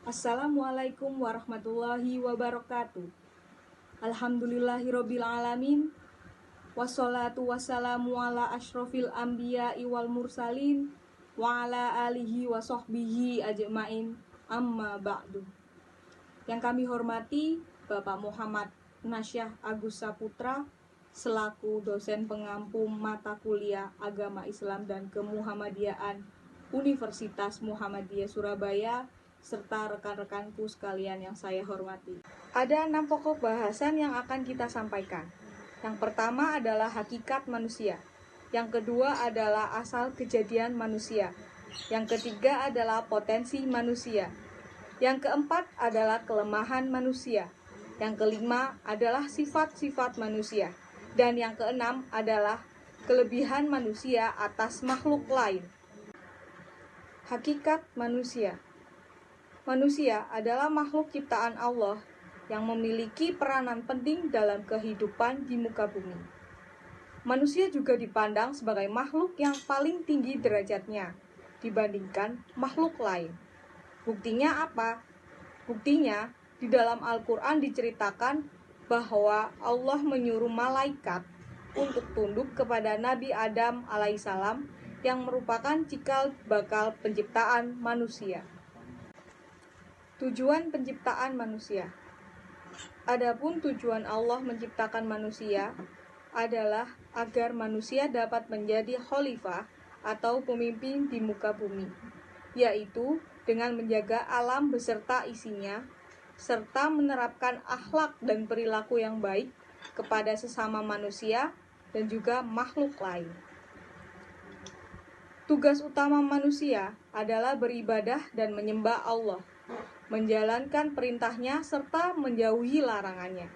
Assalamualaikum warahmatullahi wabarakatuh. Alhamdulillahirabbil alamin. Wassalatu wassalamu ala asyrofil anbiya'i wal mursalin wa ala alihi wa sahbihi ajmain. Amma ba'du. Yang kami hormati Bapak Muhammad Nasyah Agus Saputra selaku dosen pengampu mata kuliah Agama Islam dan Kemuhammadiyaan Universitas Muhammadiyah Surabaya, serta rekan-rekanku sekalian yang saya hormati. Ada 6 pokok bahasan yang akan kita sampaikan. Yang pertama adalah hakikat manusia. Yang kedua adalah asal kejadian manusia. Yang ketiga adalah potensi manusia. Yang keempat adalah kelemahan manusia. Yang kelima adalah sifat-sifat manusia. Dan yang keenam adalah kelebihan manusia atas makhluk lain. Hakikat manusia. Manusia adalah makhluk ciptaan Allah yang memiliki peranan penting dalam kehidupan di muka bumi. Manusia juga dipandang sebagai makhluk yang paling tinggi derajatnya dibandingkan makhluk lain. Buktinya apa? Buktinya di dalam Al-Quran diceritakan bahwa Allah menyuruh malaikat untuk tunduk kepada Nabi Adam alaihissalam yang merupakan cikal bakal penciptaan manusia. Tujuan penciptaan manusia. Adapun tujuan Allah menciptakan manusia adalah agar manusia dapat menjadi khalifah atau pemimpin di muka bumi, yaitu dengan menjaga alam beserta isinya, serta menerapkan akhlak dan perilaku yang baik kepada sesama manusia dan juga makhluk lain. Tugas utama manusia adalah beribadah dan menyembah Allah, menjalankan perintahnya serta menjauhi larangannya.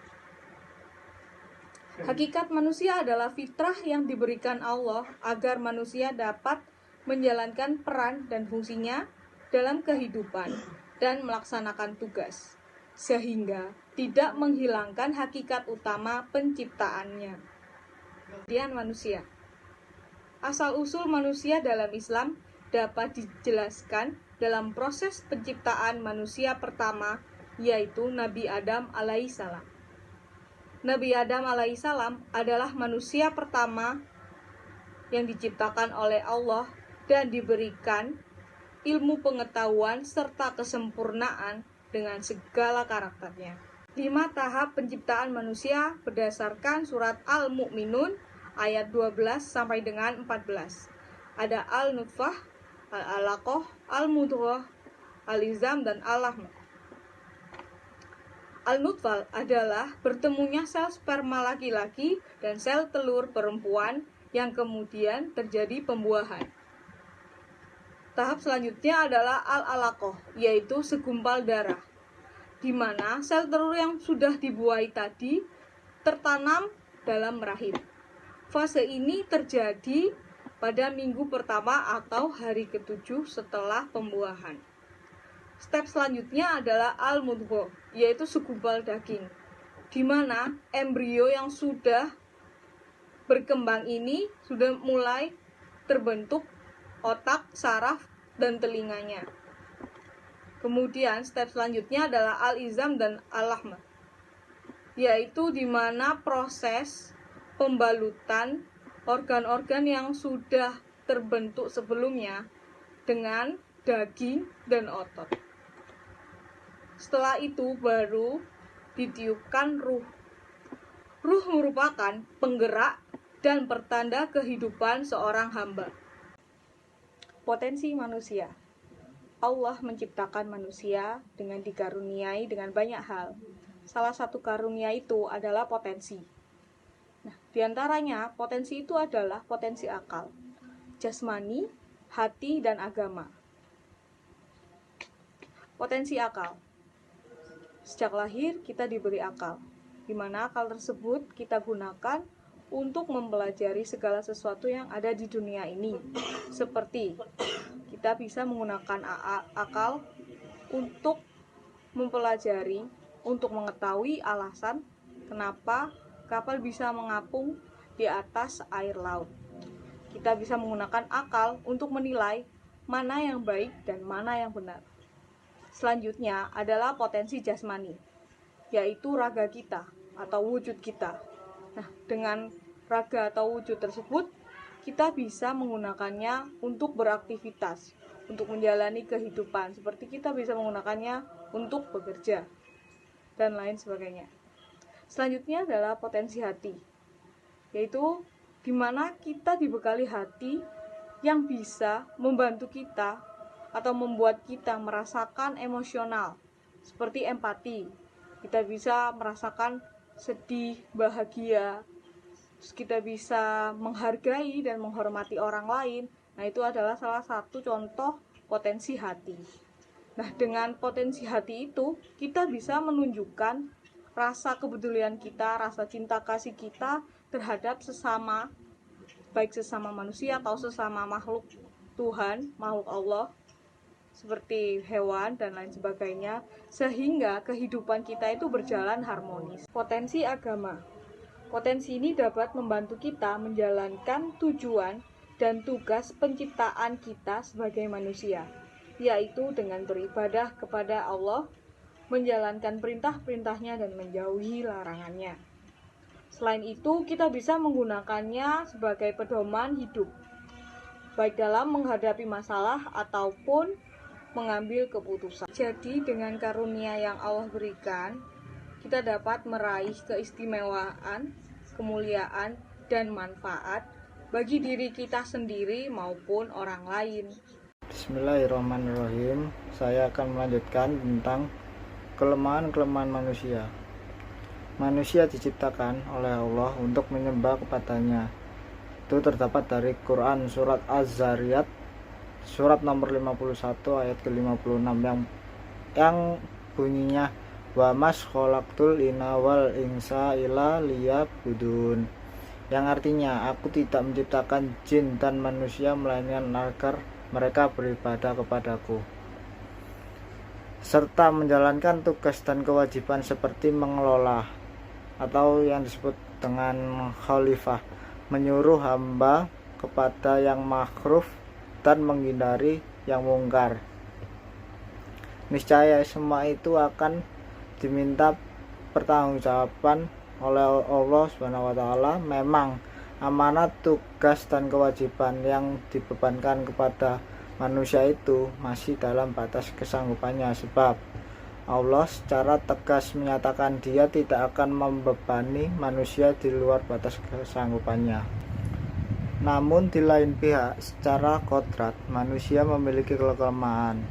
Hakikat manusia adalah fitrah yang diberikan Allah agar manusia dapat menjalankan peran dan fungsinya dalam kehidupan dan melaksanakan tugas, sehingga tidak menghilangkan hakikat utama penciptaannya. Kemudian manusia. Asal-usul manusia dalam Islam dapat dijelaskan dalam proses penciptaan manusia pertama, yaitu Nabi Adam alaihissalam. Nabi Adam alaihissalam adalah manusia pertama yang diciptakan oleh Allah dan diberikan ilmu pengetahuan serta kesempurnaan dengan segala karakternya. 5 tahap penciptaan manusia berdasarkan surat Al-Mu'minun ayat 12 sampai dengan 14. Ada Al-Nutfah, Al-Alaqah, Al-Mudghah, Al-Izam, dan Al-Lahm. Al-Nutfah adalah bertemunya sel sperma laki-laki dan sel telur perempuan yang kemudian terjadi pembuahan. Tahap selanjutnya adalah Al-Alaqah, yaitu segumpal darah, di mana sel telur yang sudah dibuahi tadi tertanam dalam rahim. Fase ini terjadi pada minggu pertama atau hari ke-7 setelah pembuahan. Step selanjutnya adalah al-mudghah, yaitu segumpal daging, di mana embrio yang sudah berkembang ini sudah mulai terbentuk otak, saraf, dan telinganya. Kemudian step selanjutnya adalah al-izam dan al-lahm, yaitu di mana proses pembalutan organ-organ yang sudah terbentuk sebelumnya dengan daging dan otot. Setelah itu baru ditiupkan ruh. Ruh merupakan penggerak dan pertanda kehidupan seorang hamba. Potensi manusia. Allah menciptakan manusia dengan dikaruniai dengan banyak hal. Salah satu karunia itu adalah potensi. Nah, diantaranya potensi itu adalah potensi akal, jasmani, hati, dan agama. Potensi akal. Sejak lahir kita diberi akal, di mana akal tersebut kita gunakan untuk mempelajari segala sesuatu yang ada di dunia ini. Seperti kita bisa menggunakan akal untuk mempelajari, untuk mengetahui alasan kenapa kapal bisa mengapung di atas air laut. Kita bisa menggunakan akal untuk menilai mana yang baik dan mana yang benar. Selanjutnya adalah potensi jasmani, yaitu raga kita atau wujud kita. Nah, dengan raga atau wujud tersebut, kita bisa menggunakannya untuk beraktivitas, untuk menjalani kehidupan, seperti kita bisa menggunakannya untuk bekerja, dan lain sebagainya. Selanjutnya adalah potensi hati, yaitu di mana kita dibekali hati yang bisa membantu kita atau membuat kita merasakan emosional, seperti empati. Kita bisa merasakan sedih, bahagia, terus kita bisa menghargai dan menghormati orang lain. Nah, itu adalah salah satu contoh potensi hati. Nah, dengan potensi hati itu, kita bisa menunjukkan rasa kepedulian kita, rasa cinta kasih kita terhadap sesama, baik sesama manusia atau sesama makhluk Tuhan, makhluk Allah, seperti hewan dan lain sebagainya, sehingga kehidupan kita itu berjalan harmonis. Potensi agama. Potensi ini dapat membantu kita menjalankan tujuan dan tugas penciptaan kita sebagai manusia, yaitu dengan beribadah kepada Allah, menjalankan perintah-perintahnya dan menjauhi larangannya. Selain itu, kita bisa menggunakannya sebagai pedoman hidup, baik dalam menghadapi masalah ataupun mengambil keputusan. Jadi, dengan karunia yang Allah berikan, kita dapat meraih keistimewaan, kemuliaan, dan manfaat bagi diri kita sendiri maupun orang lain. Bismillahirrahmanirrahim. Saya akan melanjutkan tentang kelemahan-kelemahan manusia. Manusia diciptakan oleh Allah untuk menyembah kepadanya. Itu terdapat dari Quran surat Az-Zariyat surat nomor 51 ayat ke-56 yang bunyinya wa mas khalaqtul inna wal insa illa liya'budun, yang artinya aku tidak menciptakan jin dan manusia melainkan agar mereka beribadah kepadaku, serta menjalankan tugas dan kewajiban seperti mengelola atau yang disebut dengan khalifah, menyuruh hamba kepada yang makruf dan menghindari yang mungkar. Niscaya semua itu akan diminta pertanggungjawaban oleh Allah SWT. Memang amanat, tugas, dan kewajiban yang dibebankan kepada manusia itu masih dalam batas kesanggupannya, sebab Allah secara tegas menyatakan Dia tidak akan membebani manusia di luar batas kesanggupannya. Namun di lain pihak, secara kodrat manusia memiliki kelemahan.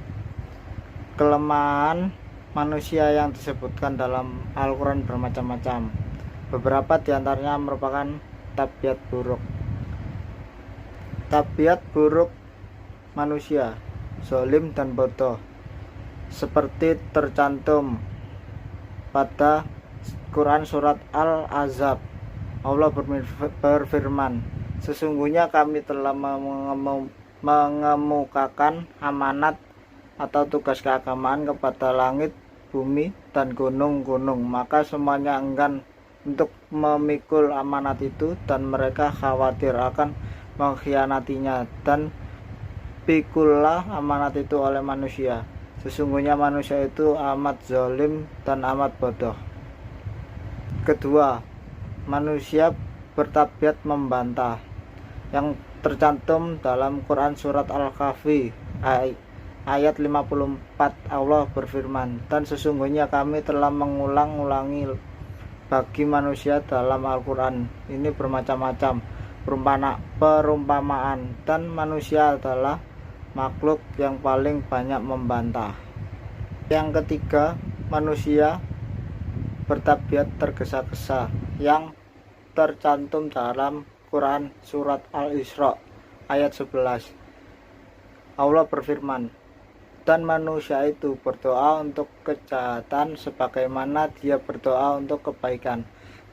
Kelemahan manusia yang disebutkan dalam Al-Quran bermacam-macam. Beberapa diantaranya merupakan tabiat buruk. Tabiat buruk manusia, zalim dan bodoh, seperti tercantum pada Quran surat Al-Ahzab. Allah berfirman, sesungguhnya kami telah mengemukakan amanat atau tugas keagamaan kepada langit, bumi, dan gunung-gunung, maka semuanya enggan untuk memikul amanat itu dan mereka khawatir akan mengkhianatinya, dan pikullah amanat itu oleh manusia. Sesungguhnya manusia itu amat zalim dan amat bodoh. Kedua, manusia bertabiat membantah, yang tercantum dalam Quran surat Al-Kahfi ayat 54. Allah berfirman, dan sesungguhnya kami telah mengulang-ulangi bagi manusia dalam Al-Quran ini bermacam-macam perumpamaan, dan manusia adalah makhluk yang paling banyak membantah. Yang ketiga, manusia bertabiat tergesa-gesa, yang tercantum dalam Quran surat Al-Isra ayat 11. Allah berfirman, dan manusia itu berdoa untuk kejahatan sebagaimana dia berdoa untuk kebaikan,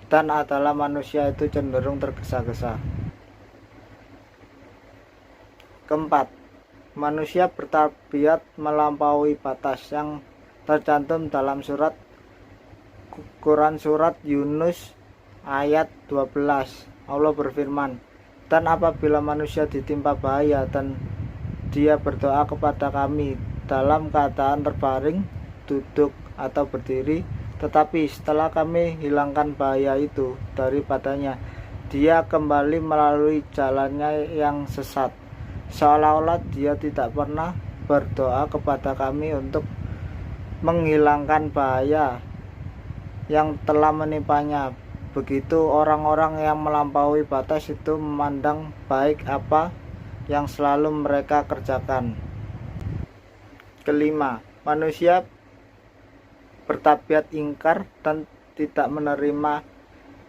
dan adalah manusia itu cenderung tergesa-gesa. Keempat, manusia bertabiat melampaui batas, yang tercantum dalam surat Quran surat Yunus ayat 12. Allah berfirman, dan apabila manusia ditimpa bahaya dan dia berdoa kepada kami dalam keadaan terbaring, duduk, atau berdiri. Tetapi setelah kami hilangkan bahaya itu daripadanya, dia kembali melalui jalannya yang sesat, seolah-olah dia tidak pernah berdoa kepada kami untuk menghilangkan bahaya yang telah menimpanya. Begitu orang-orang yang melampaui batas itu memandang baik apa yang selalu mereka kerjakan. Kelima, manusia bertabiat ingkar dan tidak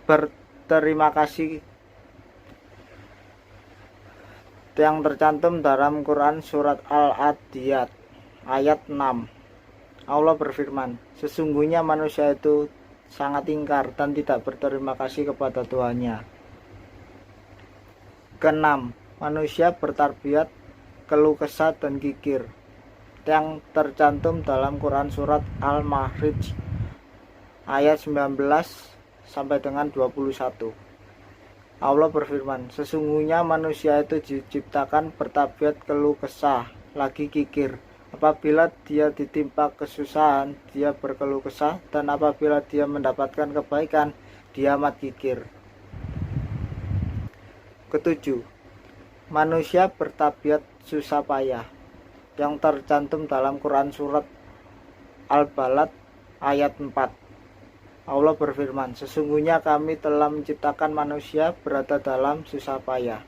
berterima kasih yang tercantum dalam Quran surat Al-Adiyat ayat 6. Allah berfirman, sesungguhnya manusia itu sangat ingkar dan tidak berterima kasih kepada Tuhannya. Keenam, manusia bertabiat keluh kesah dan kikir yang tercantum dalam Quran surat Al-Ma'arij ayat 19 sampai dengan 21. Allah berfirman, sesungguhnya manusia itu diciptakan bertabiat keluh kesah, lagi kikir. Apabila dia ditimpa kesusahan, dia berkeluh kesah, dan apabila dia mendapatkan kebaikan, dia amat kikir. Ketujuh, manusia bertabiat susah payah yang tercantum dalam Quran surat Al-Balad ayat 4. Allah berfirman, sesungguhnya kami telah menciptakan manusia berada dalam susah payah.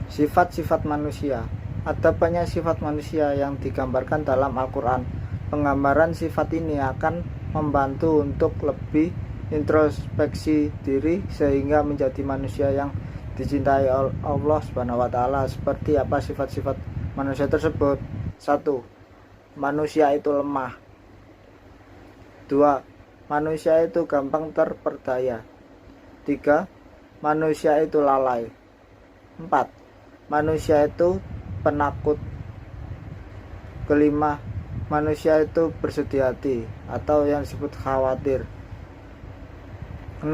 Sifat-sifat manusia. Ada banyak sifat manusia yang digambarkan dalam Al-Quran. Penggambaran sifat ini akan membantu untuk lebih introspeksi diri sehingga menjadi manusia yang dicintai Allah SWT. Seperti apa sifat-sifat manusia tersebut? 1. Manusia itu lemah. 2. Manusia itu gampang terperdaya. 3. Manusia itu lalai. 4. Manusia itu penakut. 5. Manusia itu bersedih hati atau yang disebut khawatir. 6.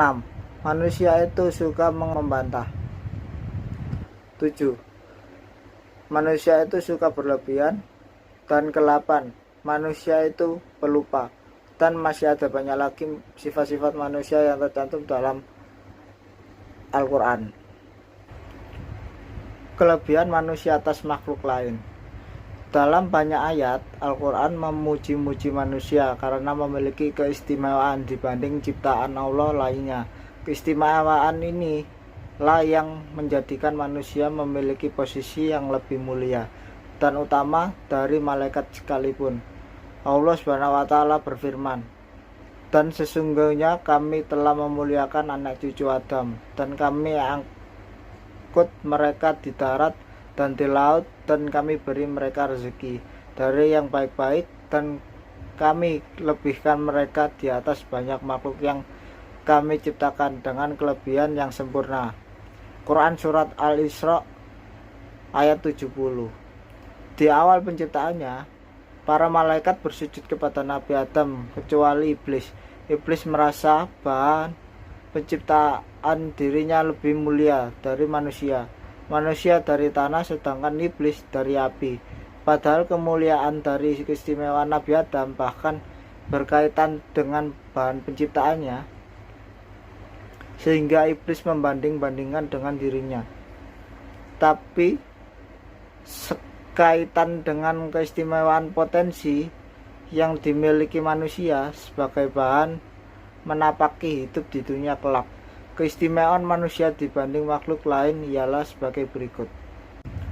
Manusia itu suka membantah. 7. Manusia itu suka berlebihan. Dan 8. Manusia itu pelupa. Dan masih ada banyak lagi sifat-sifat manusia yang tercantum dalam Al-Quran. Kelebihan manusia atas makhluk lain. Dalam banyak ayat, Al-Quran memuji-muji manusia karena memiliki keistimewaan dibanding ciptaan Allah lainnya. Keistimewaan ini lah yang menjadikan manusia memiliki posisi yang lebih mulia dan utama dari malaikat sekalipun. Allah SWT berfirman, dan sesungguhnya kami telah memuliakan anak cucu Adam, dan kami angkut mereka di darat dan di laut, dan kami beri mereka rezeki dari yang baik-baik, dan kami lebihkan mereka di atas banyak makhluk yang kami ciptakan dengan kelebihan yang sempurna. Quran surat Al-Isra ayat 70. Di awal penciptaannya, para malaikat bersujud kepada Nabi Adam kecuali iblis. Iblis merasa bahwa penciptaan dirinya lebih mulia dari manusia. Manusia dari tanah sedangkan iblis dari api. Padahal kemuliaan dari keistimewaan Nabi Adam bahkan berkaitan dengan bahan penciptaannya, sehingga iblis membanding-bandingkan dengan dirinya. Tapi kaitan dengan keistimewaan potensi yang dimiliki manusia sebagai bahan menapaki hidup di dunia kelak. Keistimewaan manusia dibanding makhluk lain ialah sebagai berikut.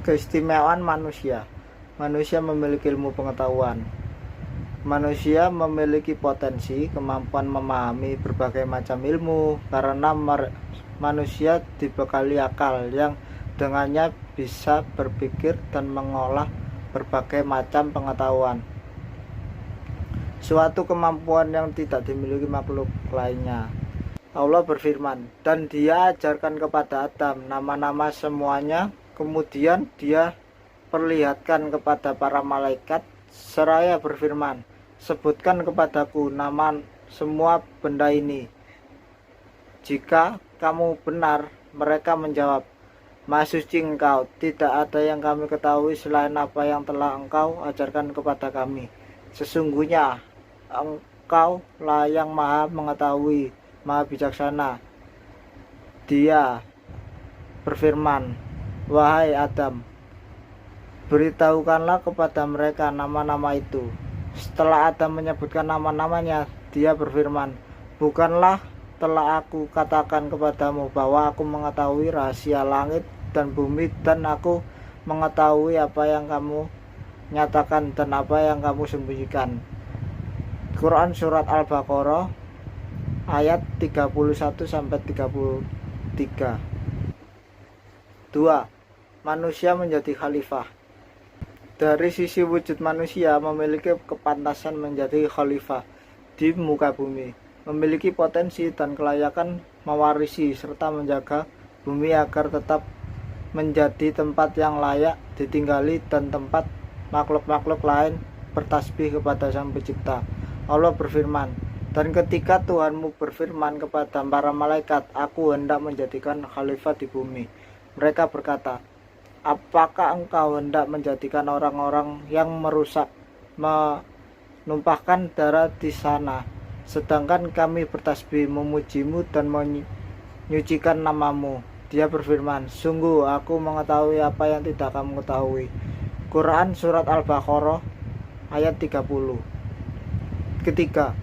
Keistimewaan manusia. Manusia memiliki ilmu pengetahuan. Manusia memiliki potensi, kemampuan memahami berbagai macam ilmu karena manusia dibekali akal yang dengannya bisa berpikir dan mengolah berbagai macam pengetahuan. Suatu kemampuan yang tidak dimiliki makhluk lainnya. Allah berfirman, dan dia ajarkan kepada Adam nama-nama semuanya, kemudian dia perlihatkan kepada para malaikat seraya berfirman, sebutkan kepadaku nama semua benda ini. Jika kamu benar, mereka menjawab, Maha suci Engkau, tidak ada yang kami ketahui selain apa yang telah Engkau ajarkan kepada kami. Sesungguhnya Engkau lah yang maha mengetahui, maha bijaksana. Dia berfirman, wahai Adam, beritahukanlah kepada mereka nama-nama itu. Setelah Adam menyebutkan nama-namanya, dia berfirman, bukanlah telah aku katakan kepadamu bahwa aku mengetahui rahasia langit dan bumi, dan aku mengetahui apa yang kamu nyatakan dan apa yang kamu sembunyikan. Quran Surat Al-Baqarah ayat 31-33. 2. Manusia menjadi khalifah. Dari sisi wujud, manusia memiliki kepantasan menjadi khalifah di muka bumi, memiliki potensi dan kelayakan mewarisi serta menjaga bumi agar tetap menjadi tempat yang layak ditinggali dan tempat makhluk-makhluk lain bertasbih kepada Sang Pencipta. Allah berfirman, dan ketika Tuhanmu berfirman kepada para malaikat, aku hendak menjadikan khalifah di bumi. Mereka berkata, apakah engkau hendak menjadikan orang-orang yang merusak, menumpahkan darah di sana, sedangkan kami bertasbih memujimu dan menyucikan namamu? Dia berfirman, sungguh aku mengetahui apa yang tidak kamu ketahui. Quran Surat Al-Baqarah ayat 30. Ketiga,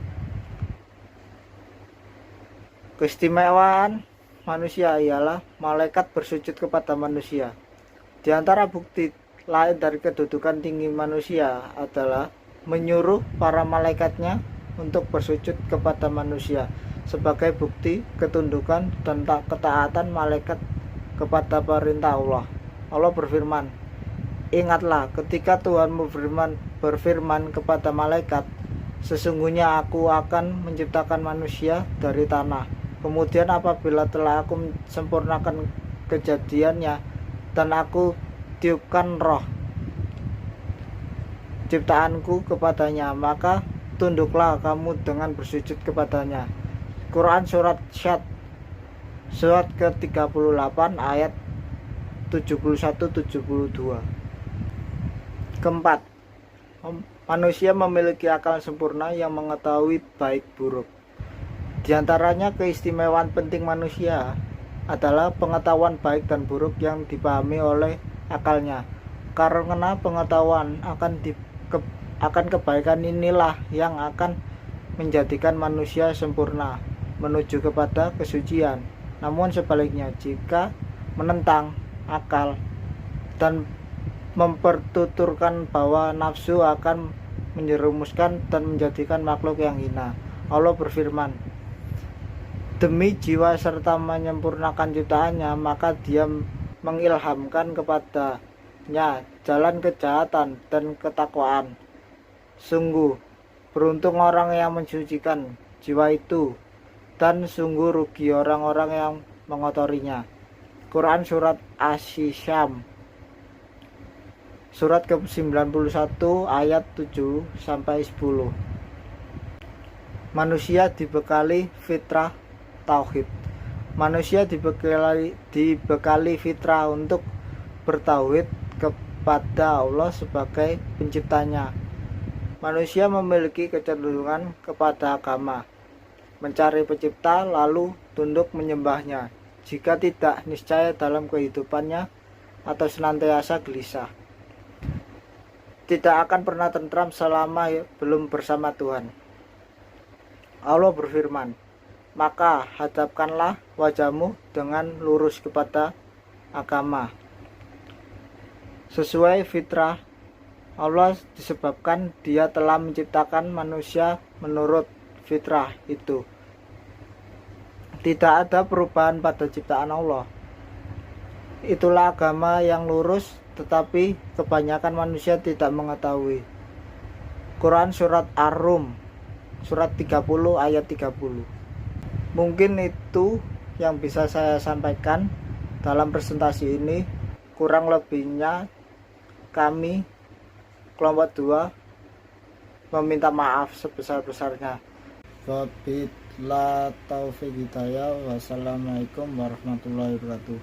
keistimewaan manusia ialah malaikat bersujud kepada manusia. Di antara bukti lain dari kedudukan tinggi manusia adalah menyuruh para malaikatnya untuk bersujud kepada manusia sebagai bukti ketundukan dan ketaatan malaikat kepada perintah Allah. Allah berfirman, ingatlah ketika Tuhanmu berfirman kepada malaikat, sesungguhnya aku akan menciptakan manusia dari tanah. Kemudian apabila telah aku sempurnakan kejadiannya dan aku tiupkan roh ciptaanku kepadanya, maka tunduklah kamu dengan bersujud kepadanya. Quran Surat Syad surat ke-38 ayat 71-72. Keempat, manusia memiliki akal sempurna yang mengetahui baik buruk. Di antaranya keistimewaan penting manusia adalah pengetahuan baik dan buruk yang dipahami oleh akalnya. Karena pengetahuan akan kebaikan inilah yang akan menjadikan manusia sempurna menuju kepada kesucian. Namun sebaliknya, jika menentang akal dan mempertuturkan bahwa nafsu akan menjerumuskan dan menjadikan makhluk yang hina. Allah berfirman, demi jiwa serta menyempurnakan ciptaannya, maka dia mengilhamkan kepadanya jalan kejahatan dan ketakwaan. Sungguh beruntung orang yang mensucikan jiwa itu, dan sungguh rugi orang-orang yang mengotorinya. Quran Surat Asy-Syam surat ke-91 ayat 7-10. Manusia dibekali fitrah tauhid. Manusia dibekali fitrah untuk bertauhid kepada Allah sebagai penciptanya. Manusia memiliki kecenderungan kepada agama, mencari pencipta lalu tunduk menyembahnya. Jika tidak, niscaya dalam kehidupannya atau senantiasa gelisah, tidak akan pernah tentram selama belum bersama Tuhan. Allah berfirman, maka hadapkanlah wajahmu dengan lurus kepada agama sesuai fitrah Allah, disebabkan Dia telah menciptakan manusia menurut fitrah itu. Tidak ada perubahan pada ciptaan Allah. Itulah agama yang lurus, tetapi kebanyakan manusia tidak mengetahui. Quran Surat Ar-Rum surat 30 ayat 30. Mungkin itu yang bisa saya sampaikan dalam presentasi ini. Kurang lebihnya kami kelompok 2 meminta maaf sebesar-besarnya. Wabillahi taufiq hidayah. Wassalamualaikum warahmatullahi wabarakatuh.